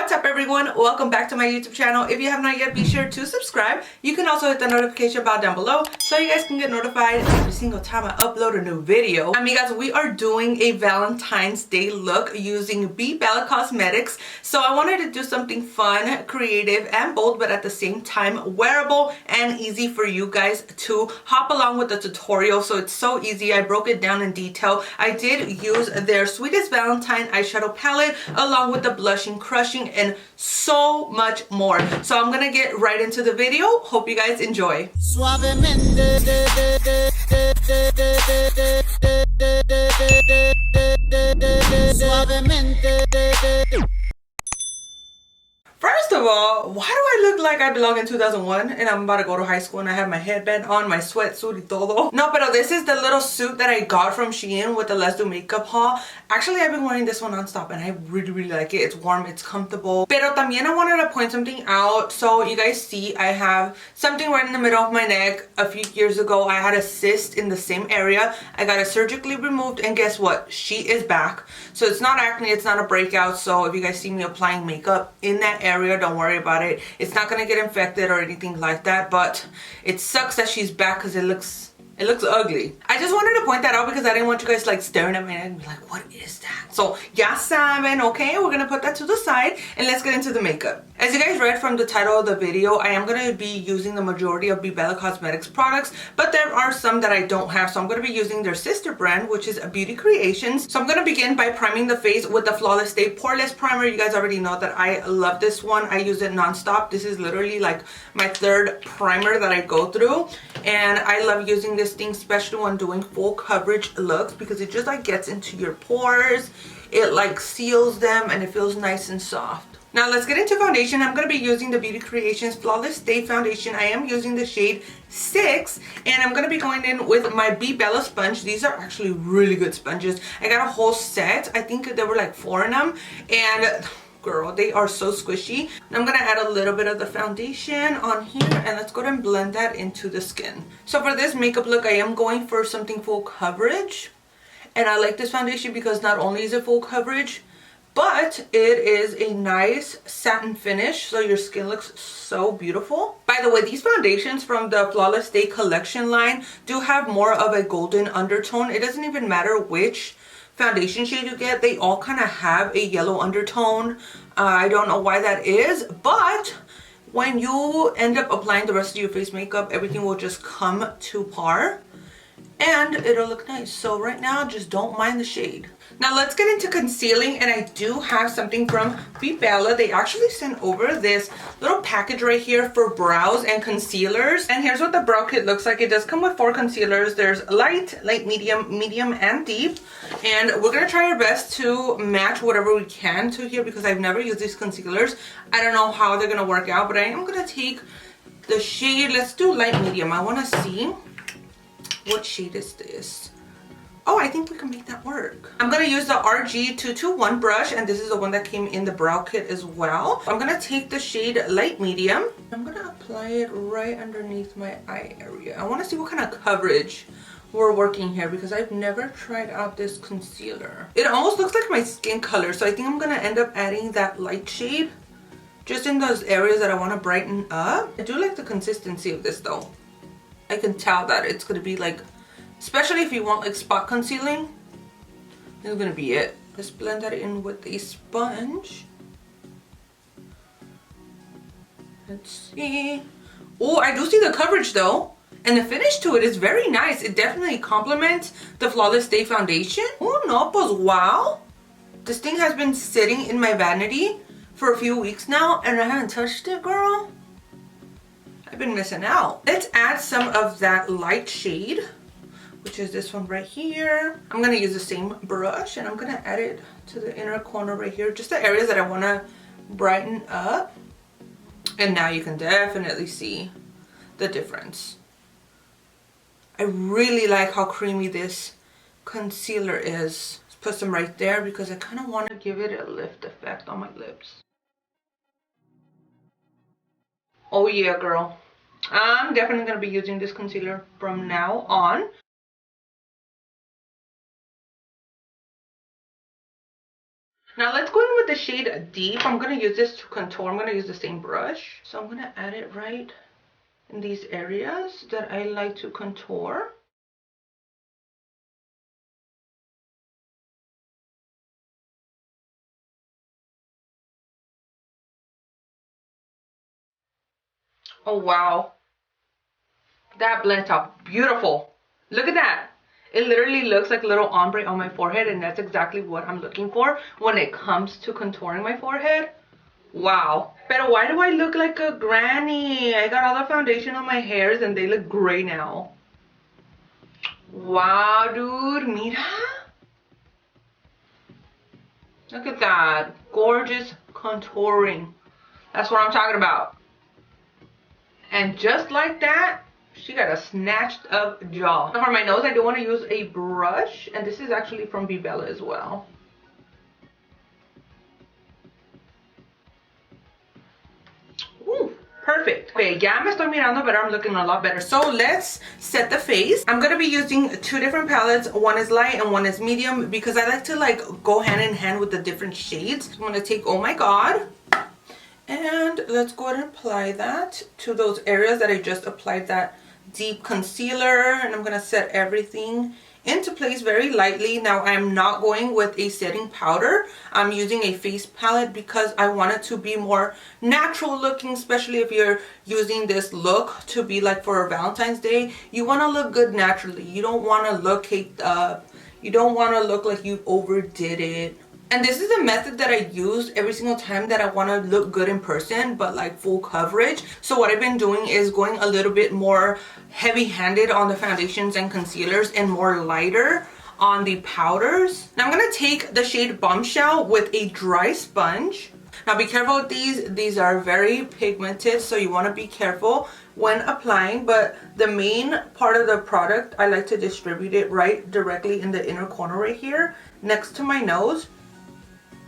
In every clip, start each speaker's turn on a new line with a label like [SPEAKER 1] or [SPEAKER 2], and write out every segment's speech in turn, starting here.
[SPEAKER 1] What's up everyone? Welcome back to my YouTube channel. If you have not yet, be sure to subscribe. You can also hit the notification bell down below so you guys can get notified every single time I upload a new video. Amigas, we are doing a Valentine's Day look using Bebella Cosmetics. So I wanted to do something fun, creative, and bold, but at the same time wearable and easy for you guys to hop along with the tutorial. So it's so easy. I broke it down in detail. I did use their Sweetest Valentine eyeshadow palette along with the blushing, crushing, and so much more. So I'm gonna get right into the video. Hope you guys enjoy. First of all, why do I look like I belong in 2001 and I'm about to go to high school and I have my headband on, my sweatsuit y todo? No, pero this is the little suit that I got from Shein with the Let's Do Makeup haul. Actually, I've been wearing this one non-stop and I really like it. It's warm, it's comfortable. Pero también I wanted to point something out. So you guys see I have something right in the middle of my neck. A few years ago, I had a cyst in the same area. I got it surgically removed and guess what? She is back. So it's not acne, it's not a breakout. So if you guys see me applying makeup in that area, don't worry about it. It's not gonna get infected or anything like that, but it sucks that she's back because it looks ugly. I just wanted to point that out because I didn't want you guys like staring at my neck and be like, what is that? So ya saben, okay, we're gonna put that to the side and let's get into the makeup. As you guys read from the title of the video, I am gonna be using the majority of Bebella Cosmetics products, but there are some that I don't have. So I'm gonna be using their sister brand, which is Beauty Creations. So I'm gonna begin by priming the face with the Flawless Stay Poreless Primer. You guys already know that I love this one. I use it non-stop. This is literally like my third primer that I go through. And I love using this thing, especially when doing full coverage looks, because it just like gets into your pores. It like seals them and it feels nice and soft. Now let's get into foundation. I'm going to be using the Beauty Creations Flawless Stay Foundation. I am using the shade 6 and I'm going to be going in with my Bebella sponge. These are actually really good sponges. I got a whole set. I think there were like 4 in them and girl, they are so squishy. I'm gonna add a little bit of the foundation on here and let's go ahead and blend that into the skin. So for this makeup look, I am going for something full coverage. And I like this foundation because not only is it full coverage, but it is a nice satin finish, so your skin looks so beautiful. By the way, these foundations from the Flawless Stay collection line do have more of a golden undertone. It doesn't even matter which foundation shade you get, they all kind of have a yellow undertone. I don't know why that is, but when you end up applying the rest of your face makeup, everything will just come to par and it'll look nice. So right now, just don't mind the shade. Now let's get into concealing, and I do have something from Bebella. They actually sent over this little package right here for brows and concealers. And here's what the brow kit looks like. It does come with 4 concealers. There's light, medium, and deep. And we're gonna try our best to match whatever we can to here because I've never used these concealers. I don't know how they're gonna work out, but I am gonna take the shade. Let's do light medium. I wanna see what shade is this. Oh, I think we can make that work. I'm going to use the RG221 brush, and this is the one that came in the brow kit as well. I'm going to take the shade light medium. I'm going to apply it right underneath my eye area. I want to see what kind of coverage we're working here because I've never tried out this concealer. It almost looks like my skin color, so I think I'm going to end up adding that light shade just in those areas that I want to brighten up. I do like the consistency of this though. I can tell that it's going to be like, especially if you want like spot concealing, this is going to be it. Let's blend that in with a sponge. Let's see. Oh, I do see the coverage though. And the finish to it is very nice. It definitely complements the Flawless Stay Foundation. Oh no, pues wow. This thing has been sitting in my vanity for a few weeks now and I haven't touched it, girl. I've been missing out. Let's add some of that light shade, which is this one right here. I'm gonna use the same brush and I'm gonna add it to the inner corner right here, just the areas that I wanna brighten up. And now you can definitely see the difference. I really like how creamy this concealer is. Let's put some right there because I kind of want to give it a lift effect on my lips. Oh yeah, girl. I'm definitely going to be using this concealer from now on. Now let's go in with the shade Deep. I'm going to use this to contour. I'm going to use the same brush. So I'm going to add it right in these areas that I like to contour. Oh wow, that blends out beautiful. Look at that. It literally looks like a little ombre on my forehead, and that's exactly what I'm looking for when it comes to contouring my forehead. Wow. But why do I look like a granny? I got all the foundation on my hairs and they look gray now. Wow, dude. Mira. Look at that. Gorgeous contouring. That's what I'm talking about. And just like that, she got a snatched up jaw. Now for my nose, I do want to use a brush. And this is actually from Bebella as well. Ooh, perfect. Okay, ya me estoy mirando better. I'm looking a lot better. So let's set the face. I'm going to be using two different palettes. One is light and one is medium because I like to like go hand in hand with the different shades. I'm going to take Oh My God. And let's go ahead and apply that to those areas that I just applied that deep concealer. And I'm going to set everything into place very lightly. Now I'm not going with a setting powder. I'm using a face palette because I want it to be more natural looking, especially if you're using this look to be like for a Valentine's Day. You want to look good naturally. You don't want to look caked up. You don't want to look like you overdid it. And this is a method that I use every single time that I want to look good in person, but like full coverage. So what I've been doing is going a little bit more heavy-handed on the foundations and concealers and more lighter on the powders. Now I'm going to take the shade Bombshell with a dry sponge. Now be careful with these. These are very pigmented, so you want to be careful when applying. But the main part of the product, I like to distribute it right directly in the inner corner right here next to my nose.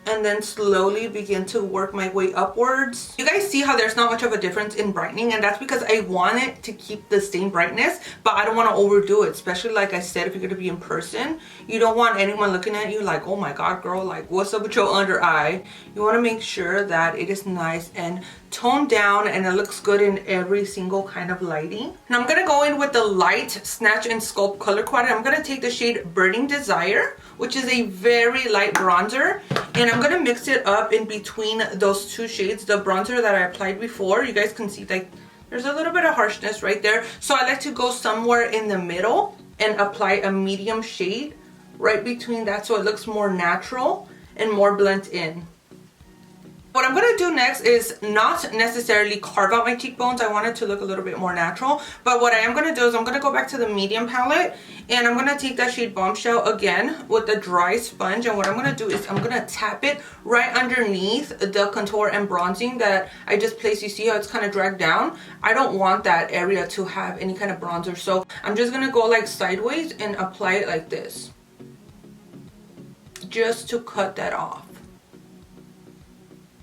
[SPEAKER 1] And then slowly begin to work my way upwards. You guys see how there's not much of a difference in brightening, and that's because I want it to keep the same brightness, but I don't want to overdo it, especially like I said, if you're going to be in person. You don't want anyone looking at you like, oh my God, girl, like what's up with your under eye? You want to make sure that it is nice and toned down and it looks good in every single kind of lighting. Now I'm going to go in with the light Snatch and Sculpt color quad. I'm going to take the shade Burning Desire, which is a very light bronzer, and I'm going to mix it up in between those two shades. The bronzer that I applied before, you guys can see like there's a little bit of harshness right there. So I like to go somewhere in the middle and apply a medium shade right between that so it looks more natural and more blend in. What I'm going to do next is not necessarily carve out my cheekbones. I want it to look a little bit more natural. But what I am going to do is I'm going to go back to the medium palette. And I'm going to take that shade Bombshell again with the dry sponge. And what I'm going to do is I'm going to tap it right underneath the contour and bronzing that I just placed. You see how it's kind of dragged down? I don't want that area to have any kind of bronzer. So I'm just going to go like sideways and apply it like this, just to cut that off.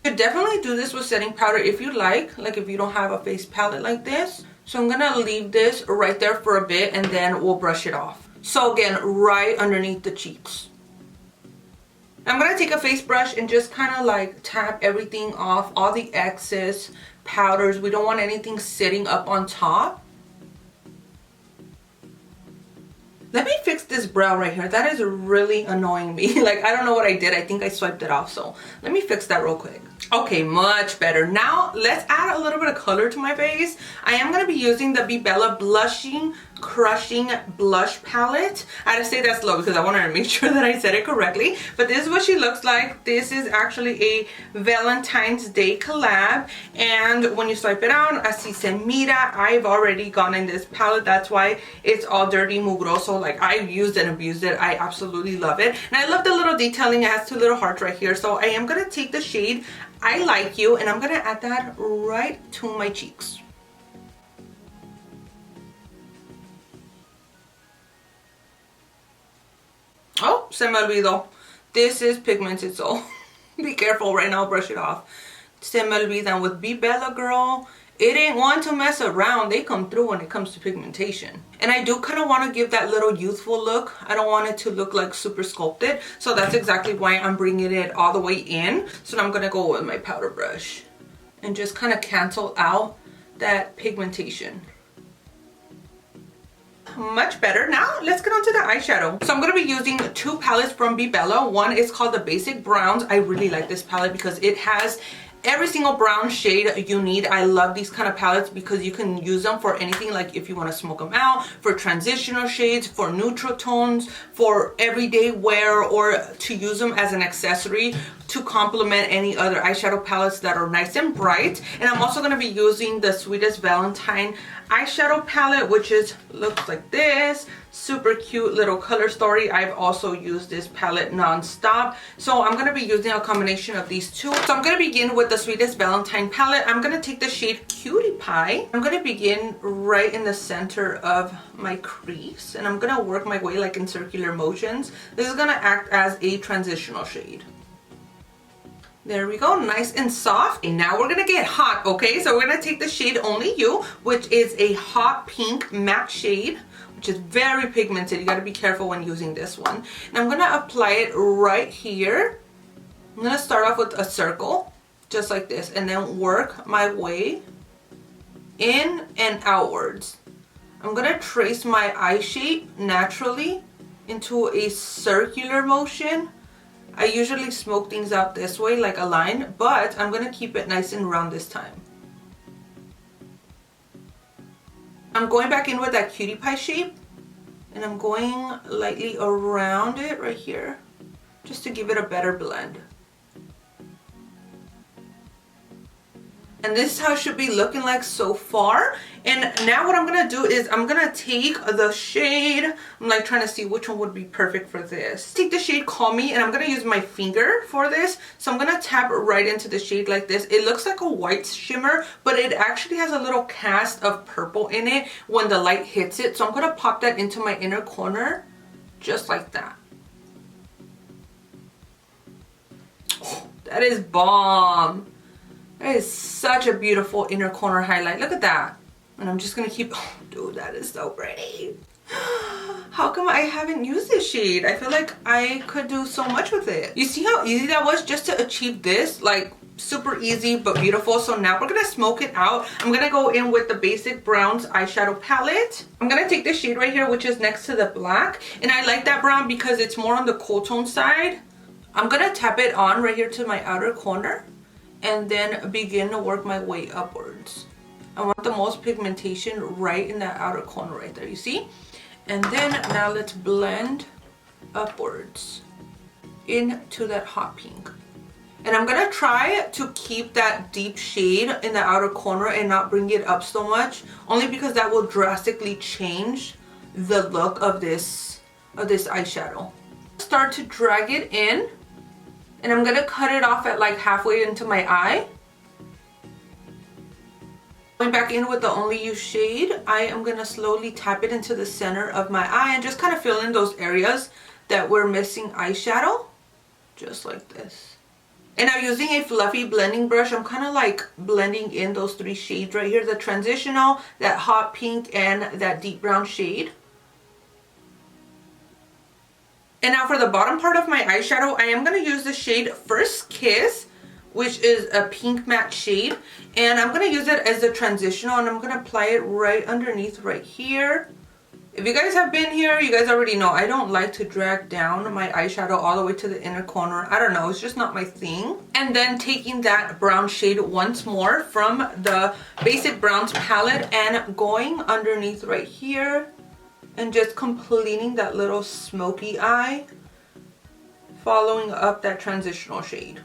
[SPEAKER 1] You could definitely do this with setting powder if you like if you don't have a face palette like this. So I'm gonna leave this right there for a bit and then we'll brush it off. So again, right underneath the cheeks. I'm gonna take a face brush and just kind of like tap everything off, all the excess powders. We don't want anything sitting up on top. Let me fix this brow right here. That is really annoying me. Like, I don't know what I did. I think I swiped it off. So let me fix that real quick. Okay, much better. Now let's add a little bit of color to my face. I am going to be using the Bebella Blushing Crushing Blush Palette. I had to say that slow because I wanted to make sure that I said it correctly. But this is what she looks like. This is actually a Valentine's Day collab. And when you swipe it out, así se mira. I've already gone in this palette. That's why it's all dirty, mugroso. Like, I've used and abused it. I absolutely love it. And I love the little detailing. It has two little hearts right here. So I am going to take the shade I Like You, and I'm going to add that right to my cheeks. Oh, se me olvidó. This is pigmented, so be careful right now. Brush it off. Se me olvidan with Bebella, girl. it ain't one to mess around. They come through when it comes to pigmentation. And I do kind of want to give that little youthful look. I don't want it to look like super sculpted. So that's exactly why I'm bringing it all the way in. So I'm going to go with my powder brush and just kind of cancel out that pigmentation. Much better. Now let's get on to the eyeshadow. So I'm going to be using two palettes from Bebella. One is called the Basic Browns. I really like this palette because it has every single brown shade you need. I love these kind of palettes because you can use them for anything, like if you want to smoke them out, for transitional shades, for neutral tones, for everyday wear, or to use them as an accessory to complement any other eyeshadow palettes that are nice and bright. And I'm also going to be using the Sweetest Valentine eyeshadow palette, which looks like this. Super cute little color story. I've also used this palette non-stop. So I'm going to be using a combination of these two. So I'm going to begin with the Sweetest Valentine palette. I'm going to take the shade Cutie Pie. I'm going to begin right in the center of my crease. And I'm going to work my way like in circular motions. This is going to act as a transitional shade. There we go, nice and soft. And now we're gonna get hot, okay? So we're gonna take the shade Only You, which is a hot pink matte shade, which is very pigmented. You gotta be careful when using this one. And I'm gonna apply it right here. I'm gonna start off with a circle, just like this, and then work my way in and outwards. I'm gonna trace my eye shape naturally into a circular motion. I usually smoke things out this way, like a line, but I'm going to keep it nice and round this time. I'm going back in with that cutie pie shape, and I'm going lightly around it right here, just to give it a better blend. And this is how it should be looking like so far. And now what I'm going to do is I'm going to take the shade. I'm like trying to see which one would be perfect for this. Take the shade Call Me, and I'm going to use my finger for this. So I'm going to tap right into the shade like this. It looks like a white shimmer, but it actually has a little cast of purple in it when the light hits it. So I'm going to pop that into my inner corner just like that. Oh, that is bomb. That is such a beautiful inner corner highlight. Look at that. And I'm just going to keep... Oh, dude, that is so pretty. How come I haven't used this shade? I feel like I could do so much with it. You see how easy that was just to achieve this? Like, super easy but beautiful. So now we're going to smoke it out. I'm going to go in with the Basic Browns eyeshadow palette. I'm going to take this shade right here, which is next to the black. And I like that brown because it's more on the cool tone side. I'm going to tap it on right here to my outer corner, and then begin to work my way upwards. I want the most pigmentation right in that outer corner right there, you see? And then now let's blend upwards into that hot pink. And I'm gonna try to keep that deep shade in the outer corner and not bring it up so much, only because that will drastically change the look of this eyeshadow. Start to drag it in. And I'm going to cut it off at like halfway into my eye. Going back in with the Only You shade, I am going to slowly tap it into the center of my eye and just kind of fill in those areas that we're missing eyeshadow. Just like this. And now using a fluffy blending brush, I'm kind of like blending in those three shades right here. The transitional, that hot pink, and that deep brown shade. And now for the bottom part of my eyeshadow, I am going to use the shade First Kiss, which is a pink matte shade. And I'm going to use it as a transitional, and I'm going to apply it right underneath right here. If you guys have been here, you guys already know I don't like to drag down my eyeshadow all the way to the inner corner. I don't know, it's just not my thing. And then taking that brown shade once more from the Basic Browns palette and going underneath right here. And just completing that little smoky eye, following up that transitional shade.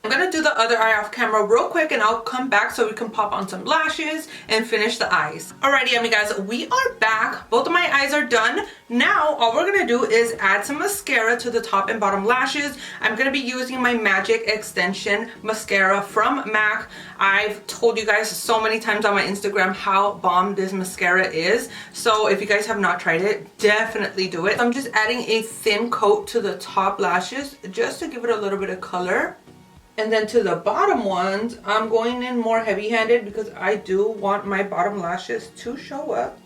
[SPEAKER 1] I'm going to do the other eye off camera real quick, and I'll come back so we can pop on some lashes and finish the eyes. Alrighty, yummy guys, we are back. Both of my eyes are done. Now, all we're going to do is add some mascara to the top and bottom lashes. I'm going to be using my Magic Extension mascara from MAC. I've told you guys so many times on my Instagram how bomb this mascara is. So if you guys have not tried it, definitely do it. I'm just adding a thin coat to the top lashes just to give it a little bit of color. And then to the bottom ones, I'm going in more heavy-handed because I do want my bottom lashes to show up.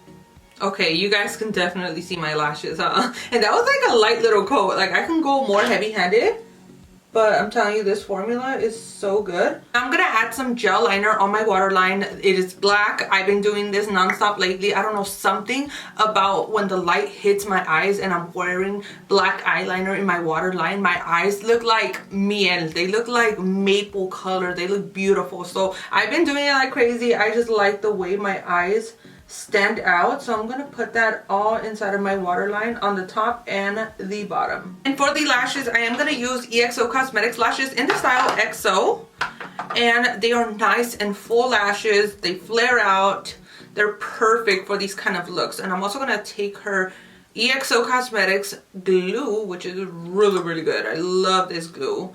[SPEAKER 1] Okay, you guys can definitely see my lashes, huh? And that was like a light little coat. Like, I can go more heavy-handed, but I'm telling you, this formula is so good. I'm gonna add some gel liner on my waterline. It is black. I've been doing this nonstop lately. I don't know, something about when the light hits my eyes and I'm wearing black eyeliner in my waterline, my eyes look like miel. They look like maple color. They look beautiful. So I've been doing it like crazy. I just like the way my eyes stand out, so I'm gonna put that all inside of my waterline on the top and the bottom. And for the lashes, I am gonna use EXO Cosmetics lashes in the style XO, and they are nice and full lashes. They flare out. They're perfect for these kind of looks. And I'm also gonna take her EXO Cosmetics glue, which is really, really good. I love this glue.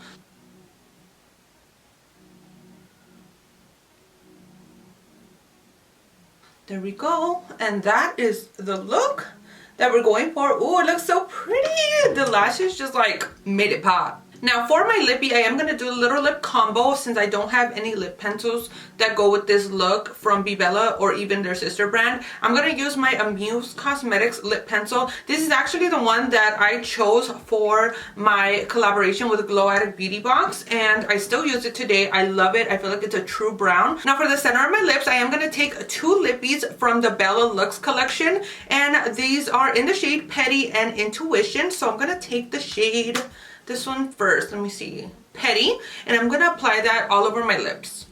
[SPEAKER 1] There we go, and that is the look that we're going for. Oh, it looks so pretty. The lashes just like made it pop. Now for my lippy, I am going to do a little lip combo since I don't have any lip pencils that go with this look from Bebella or even their sister brand. I'm going to use my Amuse Cosmetics lip pencil. This is actually the one that I chose for my collaboration with Glow Addict Beauty Box, and I still use it today. I love it. I feel like it's a true brown. Now for the center of my lips, I am going to take two lippies from the Bella Lux collection, and these are in the shade Petty and Intuition. So I'm going to take the shade, this one first, let me see, Petty, and I'm gonna apply that all over my lips.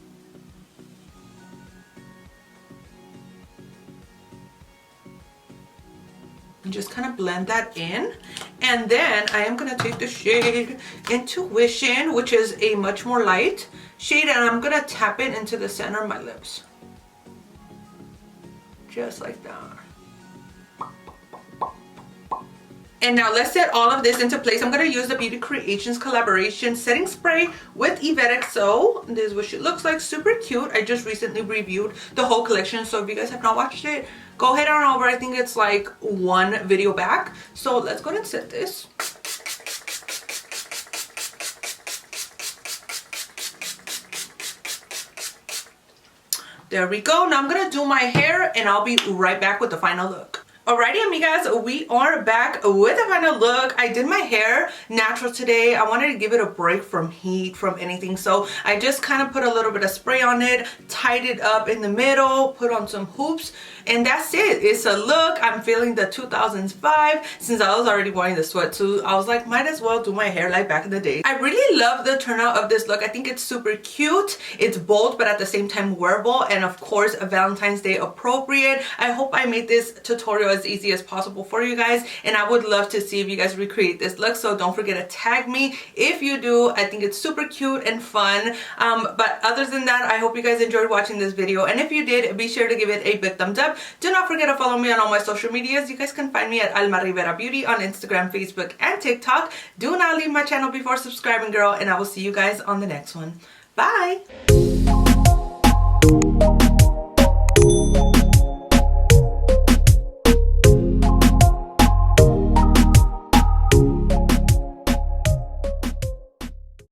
[SPEAKER 1] And just kind of blend that in. And then I am gonna take the shade Intuition, which is a much more light shade, and I'm gonna tap it into the center of my lips. Just like that. And now let's set all of this into place. I'm going to use the Beauty Creations collaboration setting spray with EVETTEXO. This is what she looks like. Super cute. I just recently reviewed the whole collection, so if you guys have not watched it, go head on over. I think it's like one video back. So let's go ahead and set this. There we go. Now I'm going to do my hair and I'll be right back with the final look. Alrighty, amigas, we are back with a final look. I did my hair natural today. I wanted to give it a break from heat, from anything. So I just kind of put a little bit of spray on it, tied it up in the middle, put on some hoops, and that's it. It's a look. I'm feeling the 2000s vibe. Since I was already wearing the sweatsuit, I was like, might as well do my hair like back in the day. I really love the turnout of this look. I think it's super cute. It's bold, but at the same time wearable, and of course, Valentine's Day appropriate. I hope I made this tutorial as easy as possible for you guys, and I would love to see if you guys recreate this look, so don't forget to tag me if you do. I think it's super cute and fun. But other than that, I hope you guys enjoyed watching this video, and if you did, be sure to give it a big thumbs up. Do not forget to follow me on all my social medias. You guys can find me at Alma Rivera Beauty on Instagram, Facebook, and TikTok. Do not leave my channel before subscribing, girl, and I will see you guys on the next one. Bye!